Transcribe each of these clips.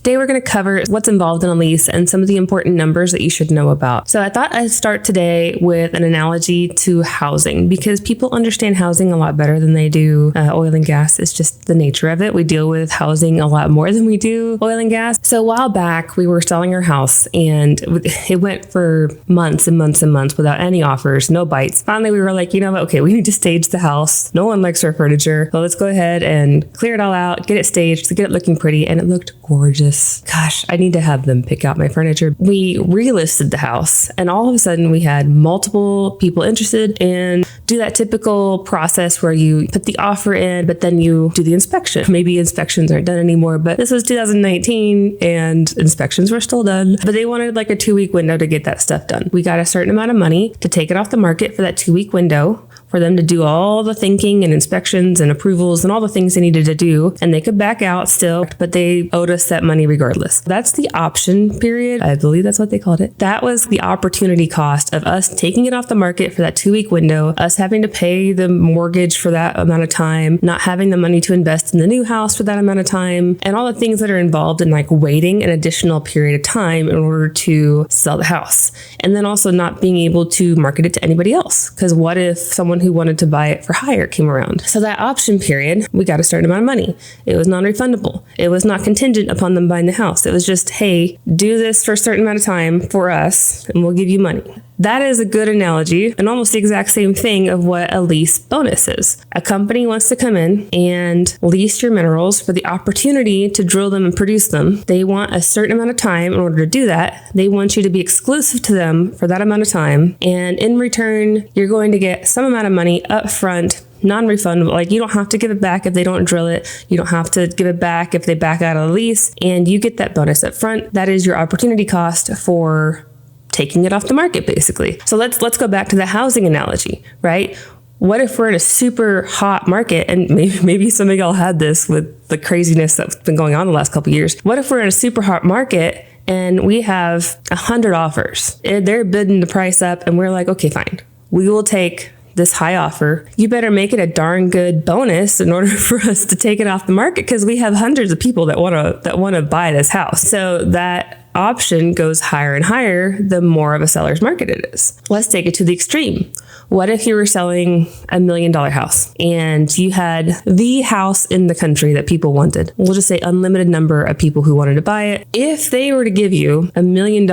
Today we're going to cover what's involved in a lease and some of the important numbers that you should know about. So I thought I'd start today with an analogy to housing because people understand housing a lot better than they do oil and gas. It's just the nature of it. We deal with housing a lot more than we do oil and gas. So a while back, we were selling our house and it went for months and months and months without any offers, no bites. Finally, we were like, you know what? Okay, we need to stage the house. No one likes our furniture. So let's go ahead and clear it all out, get it staged, to get it looking pretty. And it looked gorgeous. Gosh, I need to have them pick out my furniture. We relisted the house and all of a sudden we had multiple people interested and do that typical process where you put the offer in, but then you do the inspection. Maybe inspections aren't done anymore, but this was 2019 and inspections were still done, but they wanted like a 2-week window to get that stuff done. We got a certain amount of money to take it off the market for that 2-week window, for them to do all the thinking and inspections and approvals and all the things they needed to do. And they could back out still, but they owed us that money regardless. That's the option period. I believe that's what they called it. That was the opportunity cost of us taking it off the market for that 2-week window, us having to pay the mortgage for that amount of time, not having the money to invest in the new house for that amount of time, and all the things that are involved in like waiting an additional period of time in order to sell the house. And then also not being able to market it to anybody else. Because what if someone who wanted to buy it for higher came around? So that option period, we got a certain amount of money. It was non-refundable. It was not contingent upon them buying the house. It was just, hey, do this for a certain amount of time for us and we'll give you money. That is a good analogy and almost the exact same thing of what a lease bonus is. A company wants to come in and lease your minerals for the opportunity to drill them and produce them. They want a certain amount of time in order to do that. They want you to be exclusive to them for that amount of time. And in return, you're going to get some amount of money up front, non-refundable. Like you don't have to give it back if they don't drill it. You don't have to give it back if they back out of the lease, and you get that bonus up front. That is your opportunity cost for taking it off the market, basically. So let's go back to the housing analogy, right? What if we're in a super hot market, and maybe some of y'all had this with the craziness that's been going on the last couple of years. What if we're in a super hot market and we have 100 offers? They're bidding the price up and we're like, okay, fine. We will take this high offer. You better make it a darn good bonus in order for us to take it off the market because we have hundreds of people that want to buy this house. So that option goes higher and higher the more of a seller's market it is. Let's take it to the extreme. What if you were selling $1 million house and you had the house in the country that people wanted? We'll just say unlimited number of people who wanted to buy it. If they were to give you $1 million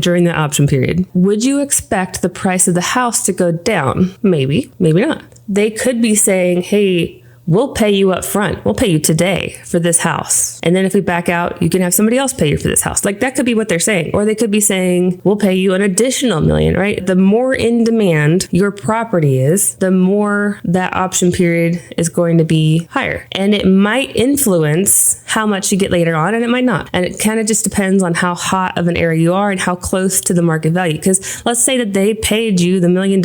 during the option period, would you expect the price of the house to go down? Maybe, maybe not. They could be saying, hey, we'll pay you up front. We'll pay you today for this house. And then if we back out, you can have somebody else pay you for this house. Like that could be what they're saying. Or they could be saying, we'll pay you an additional $1 million, right? The more in demand your property is, the more that option period is going to be higher. And it might influence how much you get later on and it might not. And it kind of just depends on how hot of an area you are and how close to the market value. Because let's say that they paid you the $1 million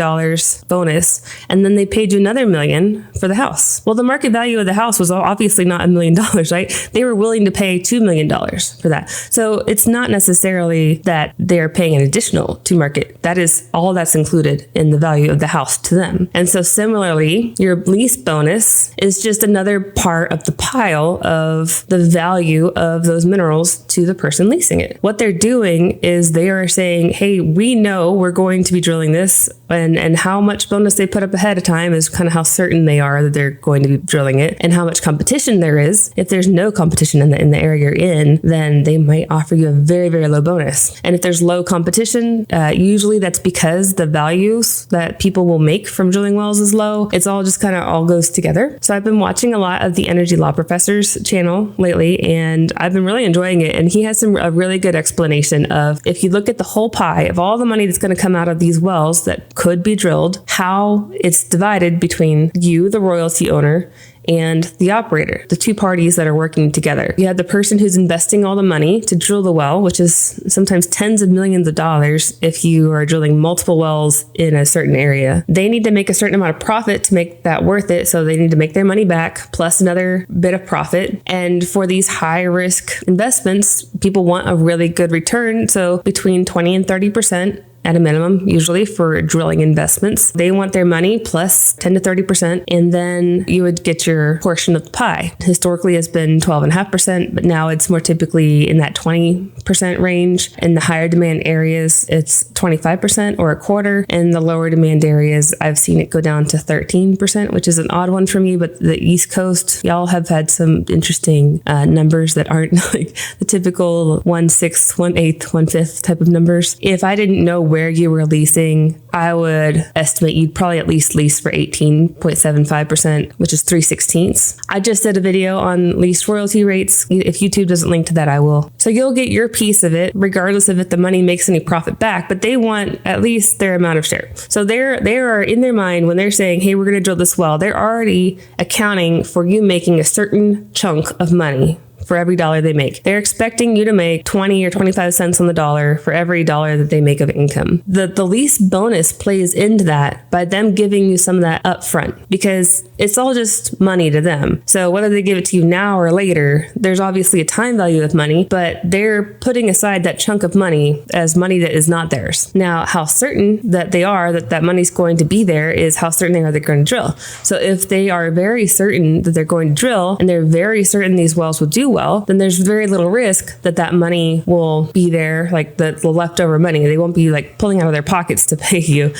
bonus and then they paid you another $1 million for the house. Well, the market value of the house was obviously not $1 million, right? They were willing to pay $2 million for that. So it's not necessarily that they're paying an additional to market. That is all that's included in the value of the house to them. And so similarly, your lease bonus is just another part of the pile of the value of those minerals to the person leasing it. What they're doing is they are saying, hey, we know we're going to be drilling this, and how much bonus they put up ahead of time is kind of how certain they are that they're going to be drilling it, and how much competition there is. If there's no competition in the area you're in, then they might offer you a very, very low bonus. And if there's low competition, usually that's because the values that people will make from drilling wells is low. It's all just kind of all goes together. So I've been watching a lot of the Energy Law Professor's channel lately, and I've been really enjoying it. And he has a really good explanation of, if you look at the whole pie of all the money that's going to come out of these wells that could be drilled, how it's divided between you, the royalty owner, and the operator, the two parties that are working together. You have the person who's investing all the money to drill the well, which is sometimes tens of millions of dollars if you are drilling multiple wells in a certain area. They need to make a certain amount of profit to make that worth it, so they need to make their money back plus another bit of profit. And for these high risk investments, people want a really good return, so between 20 and 30%. at a minimum, usually for drilling investments. They want their money plus 10 to 30%, and then you would get your portion of the pie. Historically, it's been 12.5%, but now it's more typically in that 20% range. In the higher demand areas, it's 25% or a quarter. In the lower demand areas, I've seen it go down to 13%, which is an odd one for me, but the East Coast, y'all have had some interesting numbers that aren't like the typical 1/6, 1/8, 1/5 type of numbers. If I didn't know where you were leasing, I would estimate you'd probably at least lease for 18.75%, which is 3/16. I just did a video on lease royalty rates. If YouTube doesn't link to that, I will. So you'll get your piece of it, regardless of if the money makes any profit back, but they want at least their amount of share. So they are in their mind, when they're saying, hey, we're going to drill this well, they're already accounting for you making a certain chunk of money for every dollar they make. They're expecting you to make 20 or 25 cents on the dollar for every dollar that they make of income. The lease bonus plays into that by them giving you some of that up front, because it's all just money to them. So whether they give it to you now or later, there's obviously a time value of money, but they're putting aside that chunk of money as money that is not theirs. Now, how certain that they are that money's going to be there is how certain they are they're going to drill. So if they are very certain that they're going to drill, and they're very certain these wells will do well, then there's very little risk that money will be there, like the leftover money. They won't be like pulling out of their pockets to pay you.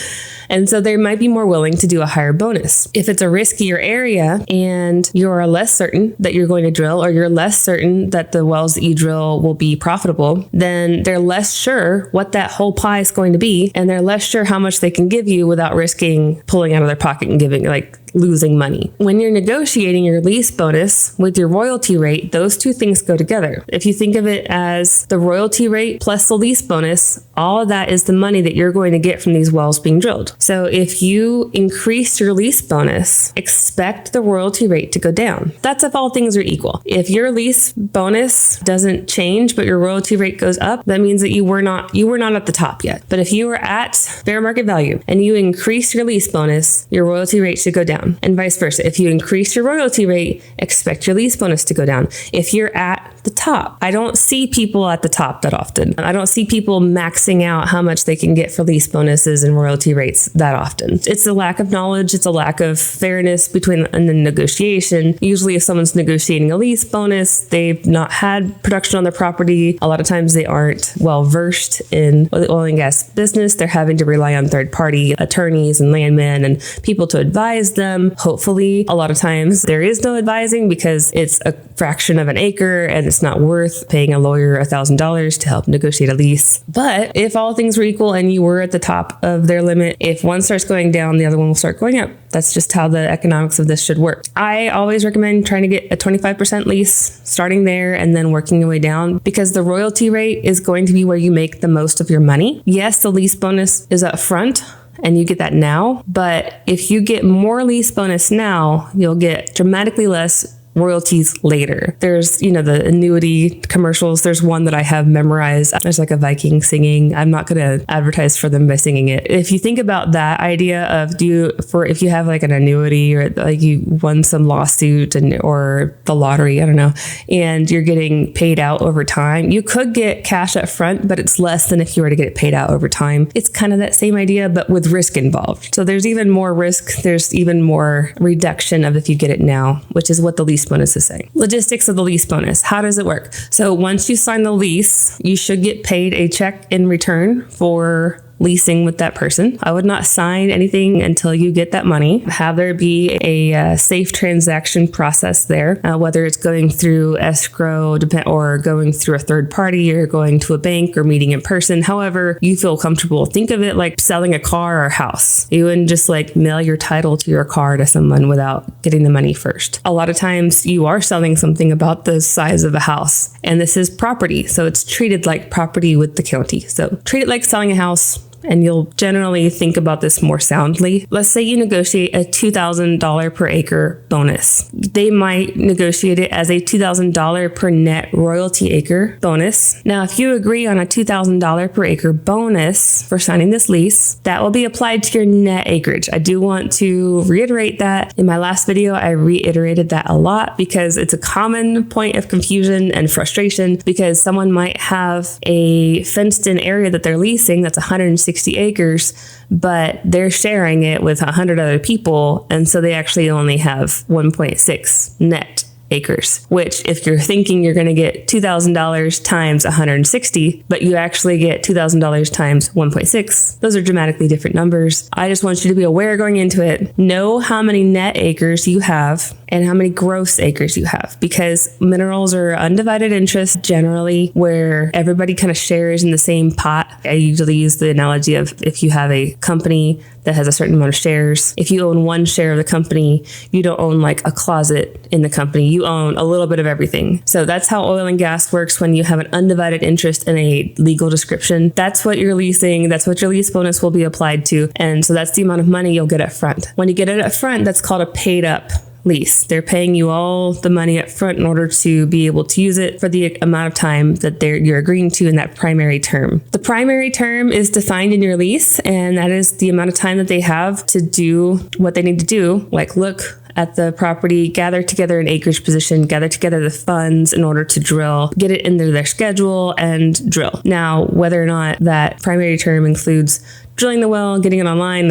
And so they might be more willing to do a higher bonus. If it's a riskier area and you're less certain that you're going to drill, or you're less certain that the wells that you drill will be profitable, then they're less sure what that whole pie is going to be, and they're less sure how much they can give you without risking pulling out of their pocket and giving, like, losing money. When you're negotiating your lease bonus with your royalty rate, those two things go together. If you think of it as the royalty rate plus the lease bonus, all of that is the money that you're going to get from these wells being drilled. So if you increase your lease bonus, expect the royalty rate to go down. That's if all things are equal. If your lease bonus doesn't change, but your royalty rate goes up, that means that you were not at the top yet. But if you were at fair market value and you increase your lease bonus, your royalty rate should go down. And vice versa. If you increase your royalty rate, expect your lease bonus to go down. If you're at the top, I don't see people at the top that often. I don't see people maxing out how much they can get for lease bonuses and royalty rates that often. It's a lack of knowledge. It's a lack of fairness between the negotiation. Usually if someone's negotiating a lease bonus, they've not had production on their property. A lot of times they aren't well versed in the oil and gas business. They're having to rely on third-party attorneys and landmen and people to advise them. Hopefully, a lot of times there is no advising because it's a fraction of an acre and it's not worth paying a lawyer $1,000 to help negotiate a lease. But if all things were equal and you were at the top of their limit, if one starts going down, the other one will start going up. That's just how the economics of this should work. I always recommend trying to get a 25% lease, starting there and then working your way down, because the royalty rate is going to be where you make the most of your money. Yes, the lease bonus is up front, and you get that now. But if you get more lease bonus now, you'll get dramatically less royalties later. There's, the annuity commercials. There's one that I have memorized. There's like a Viking singing. I'm not going to advertise for them by singing it. If you think about that idea of if you have like an annuity, or like you won some lawsuit or the lottery, I don't know, and you're getting paid out over time, you could get cash up front, but it's less than if you were to get it paid out over time. It's kind of that same idea, but with risk involved. So there's even more risk. There's even more reduction of if you get it now, which is what the lease bonus is saying. Logistics of the lease bonus. How does it work? So once you sign the lease, you should get paid a check in return for leasing with that person. I would not sign anything until you get that money. Have there be a safe transaction process there, whether it's going through escrow or going through a third party or going to a bank or meeting in person. However you feel comfortable. Think of it like selling a car or a house. You wouldn't just like mail your title to your car to someone without getting the money first. A lot of times you are selling something about the size of a house, and this is property. So it's treated like property with the county. So treat it like selling a house, and you'll generally think about this more soundly. Let's say you negotiate a $2,000 per acre bonus. They might negotiate it as a $2,000 per net royalty acre bonus. Now, if you agree on a $2,000 per acre bonus for signing this lease, that will be applied to your net acreage. I do want to reiterate that. In my last video, I reiterated that a lot because it's a common point of confusion and frustration, because someone might have a fenced in area that they're leasing that's 160 160 acres, but they're sharing it with 100 other people. And so they actually only have 1.6 net acres, which if you're thinking you're going to get $2,000 times 160, but you actually get $2,000 times 1.6, those are dramatically different numbers. I just want you to be aware going into it. Know how many net acres you have and how many gross acres you have, because minerals are undivided interest generally, where everybody kind of shares in the same pot. I usually use the analogy of if you have a company that has a certain amount of shares. If you own one share of the company, you don't own like a closet in the company. You own a little bit of everything. So that's how oil and gas works when you have an undivided interest in a legal description. That's what you're leasing. That's what your lease bonus will be applied to. And so that's the amount of money you'll get up front. When you get it up front, that's called a paid up lease. They're paying you all the money up front in order to be able to use it for the amount of time that you're agreeing to in that primary term. The primary term is defined in your lease, and that is the amount of time that they have to do what they need to do, like look at the property, gather together an acreage position, gather together the funds in order to drill, get it into their schedule and drill. Now, whether or not that primary term includes drilling the well, getting it online,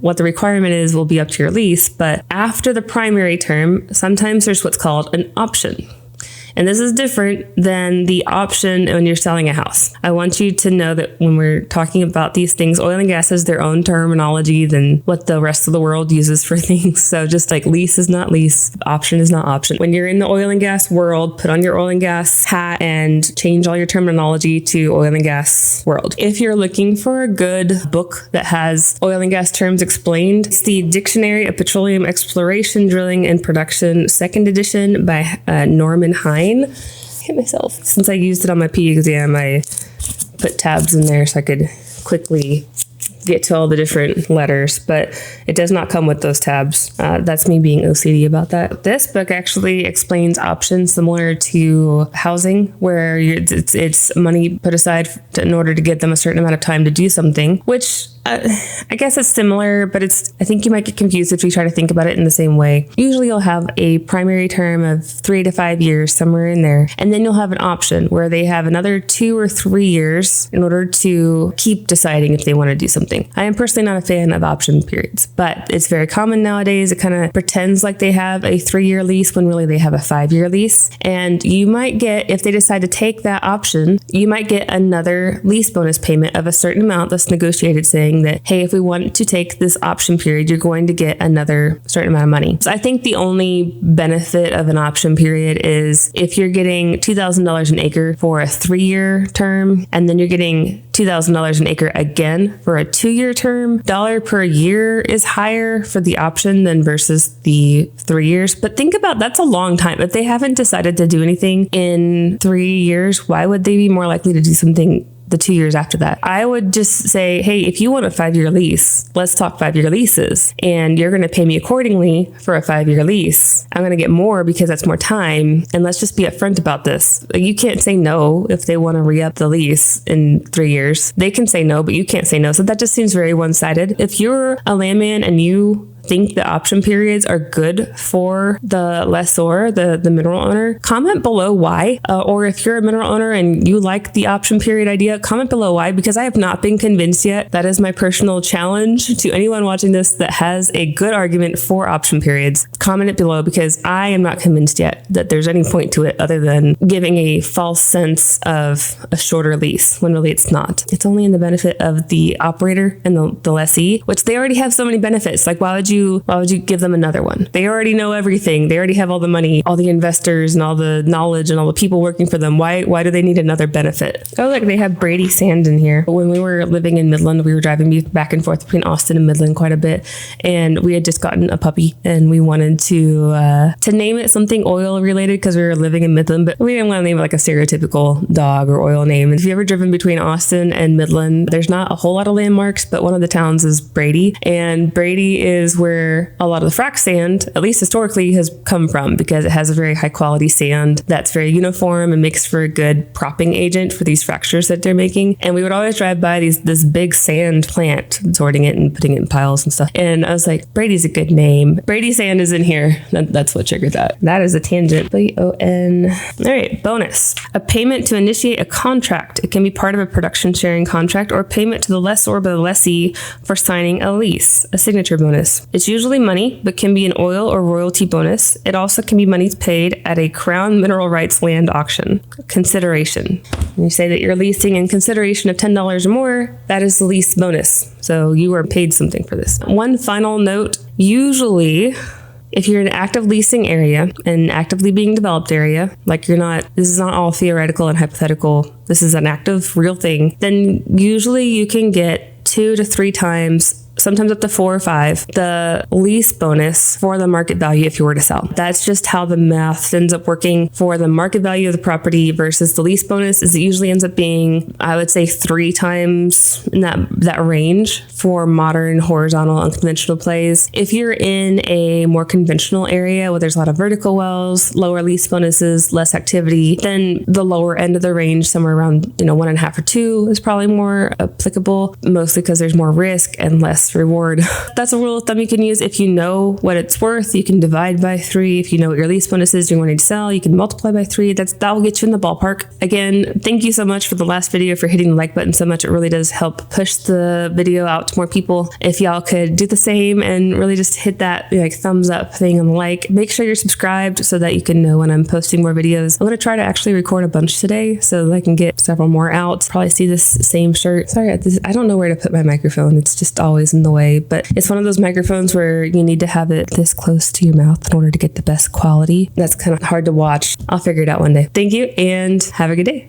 what the requirement is will be up to your lease. But after the primary term, sometimes there's what's called an option. And this is different than the option when you're selling a house. I want you to know that when we're talking about these things, oil and gas has their own terminology than what the rest of the world uses for things. So just like lease is not lease, option is not option. When you're in the oil and gas world, put on your oil and gas hat and change all your terminology to oil and gas world. If you're looking for a good book that has oil and gas terms explained, it's the Dictionary of Petroleum Exploration, Drilling, and Production, 2nd edition by Norman Hine. Hit myself. Since I used it on my PE exam, I put tabs in there so I could quickly get to all the different letters, but it does not come with those tabs. That's me being OCD about that. This book actually explains options similar to housing, where it's money put aside in order to get them a certain amount of time to do something, which I guess it's similar, but I think you might get confused if you try to think about it in the same way. Usually you'll have a primary term of 3 to 5 years, somewhere in there. And then you'll have an option where they have another 2 or 3 years in order to keep deciding if they want to do something. I am personally not a fan of option periods, but it's very common nowadays. It kind of pretends like they have a 3-year lease when really they have a 5-year lease. And you might get, if they decide to take that option, you might get another lease bonus payment of a certain amount that's negotiated, saying that, hey, if we want to take this option period, you're going to get another certain amount of money. So I think the only benefit of an option period is if you're getting $2,000 an acre for a 3-year term, and then you're getting $2,000 an acre again for a 2-year term, dollar per year is higher for the option than versus the 3 years. But think about, that's a long time. If they haven't decided to do anything in 3 years, why would they be more likely to do something the 2 years after that? I would just say, hey, if you want a 5-year lease, let's talk 5-year leases, and you're going to pay me accordingly for a 5-year lease. I'm going to get more because that's more time, and let's just be upfront about this. You can't say no if they want to re-up the lease in 3 years. They can say no, but you can't say no. So that just seems very one-sided. If you're a landman and you think the option periods are good for the lessor, the mineral owner, comment below why. Or if you're a mineral owner and you like the option period idea, comment below why, because I have not been convinced yet. That is my personal challenge to anyone watching this that has a good argument for option periods. Comment it below, because I am not convinced yet that there's any point to it other than giving a false sense of a shorter lease when really it's not. It's only in the benefit of the operator and the lessee, which they already have so many benefits. Like, why would you give them another one? They already know everything. They already have all the money, all the investors and all the knowledge and all the people working for them. Why do they need another benefit? Oh, look, they have Brady sand in here. When we were living in Midland, we were driving back and forth between Austin and Midland quite a bit. And we had just gotten a puppy, and we wanted to name it something oil related because we were living in Midland, but we didn't want to name it like a stereotypical dog or oil name. If you've ever driven between Austin and Midland, there's not a whole lot of landmarks, but one of the towns is Brady. And Brady is where a lot of the frac sand, at least historically, has come from, because it has a very high quality sand that's very uniform and makes for a good propping agent for these fractures that they're making. And we would always drive by this big sand plant, sorting it and putting it in piles and stuff. And I was like, Brady's a good name. Brady Sand is in here. That's what triggered that. That is a tangent. BON. All right, bonus. A payment to initiate a contract. It can be part of a production sharing contract or a payment to the lessor by the lessee for signing a lease. A signature bonus. It's usually money, but can be an oil or royalty bonus. It also can be monies paid at a Crown Mineral Rights land auction. Consideration. When you say that you're leasing in consideration of $10 or more, that is the lease bonus. So you are paid something for this. One final note. Usually, if you're in an active leasing area, an actively being developed area, like this is not all theoretical and hypothetical, this is an active real thing, then usually you can get 2 to 3 times, sometimes up to 4 or 5, the lease bonus for the market value if you were to sell. That's just how the math ends up working for the market value of the property versus the lease bonus. Is it usually ends up being, I would say, 3 times in that range for modern, horizontal, unconventional plays. If you're in a more conventional area where there's a lot of vertical wells, lower lease bonuses, less activity, then the lower end of the range, somewhere around 1.5 or 2, is probably more applicable, mostly because there's more risk and less reward. That's a rule of thumb you can use. If you know what it's worth, you can divide by 3. If you know what your lease bonus is you're wanting to sell, you can multiply by 3. That will get you in the ballpark. Again, thank you so much for the last video, for hitting the like button so much. It really does help push the video out to more people. If y'all could do the same and really just hit that thumbs up thing on the like. Make sure you're subscribed so that you can know when I'm posting more videos. I'm going to try to actually record a bunch today so that I can get several more out. Probably see this same shirt. Sorry, I don't know where to put my microphone. It's just always in the way, but it's one of those microphones where you need to have it this close to your mouth in order to get the best quality. That's kind of hard to watch. I'll figure it out one day. Thank you and have a good day.